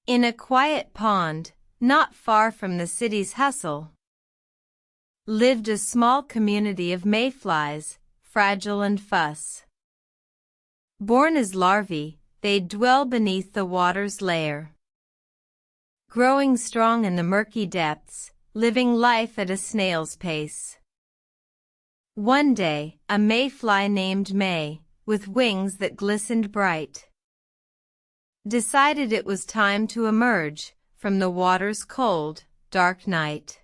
In a quiet pond, not far from the city's hustle, lived a small community of mayflies, fragile and fuss. Born as larvae, they'd dwell beneath the water's layer, growing strong in the murky depths, living life at a snail's pace. One day, a mayfly named May, with wings that glistened bright, decided it was time to emerge from the water's cold, dark night.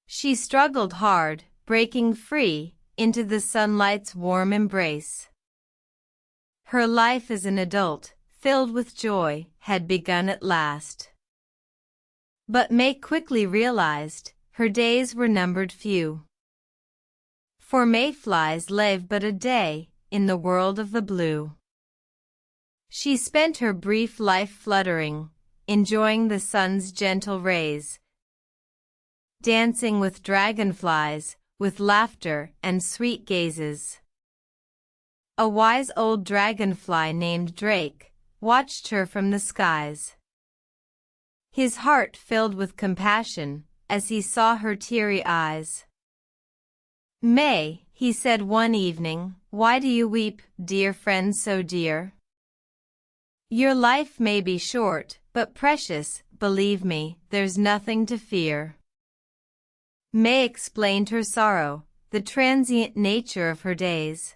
She struggled hard, breaking free into the sunlight's warm embrace. Her life as an adult, filled with joy, had begun at last. But May quickly realized her days were numbered few. For mayflies live but a day in the world of the blue. She spent her brief life fluttering, enjoying the sun's gentle rays, dancing with dragonflies, with laughter and sweet gazes. A wise old dragonfly named Drake watched her from the skies, his heart filled with compassion as he saw her teary eyes. "May," he said one evening, "why do you weep, dear friend so dear? Your life may be short, but precious, believe me, there's nothing to fear." May explained her sorrow, the transient nature of her days.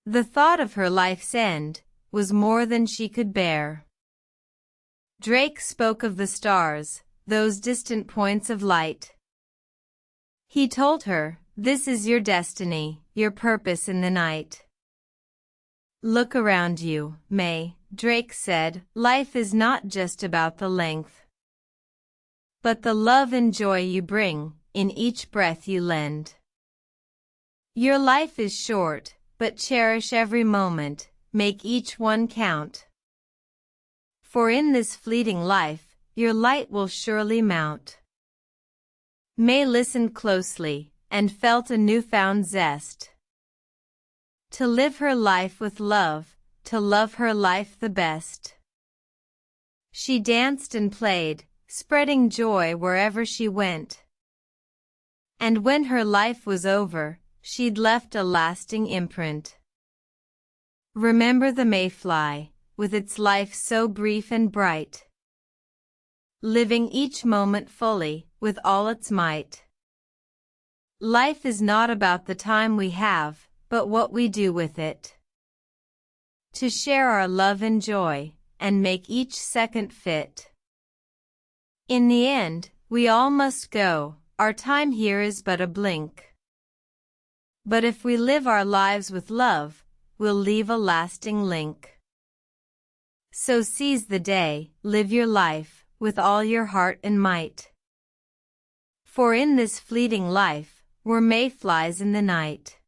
The thought of her life's end was more than she could bear. Drake spoke of the stars, those distant points of light. He told her, "This is your destiny, your purpose in the night." "Look around you, May," Drake said, "life is not just about the length, but the love and joy you bring in each breath you lend. Your life is short, but cherish every moment, make each one count. For in this fleeting life, your light will surely mount." May listened closely and felt a newfound zest to live her life with love, to love her life the best. She danced and played, spreading joy wherever she went. And when her life was over, she'd left a lasting imprint. Remember the mayfly, with its life so brief and bright, living each moment fully, with all its might. Life is not about the time we have, but what we do with it, to share our love and joy, and make each second fit. In the end, we all must go, our time here is but a blink. But if we live our lives with love, we'll leave a lasting link. So seize the day, live your life, with all your heart and might. For in this fleeting life, we're mayflies in the night.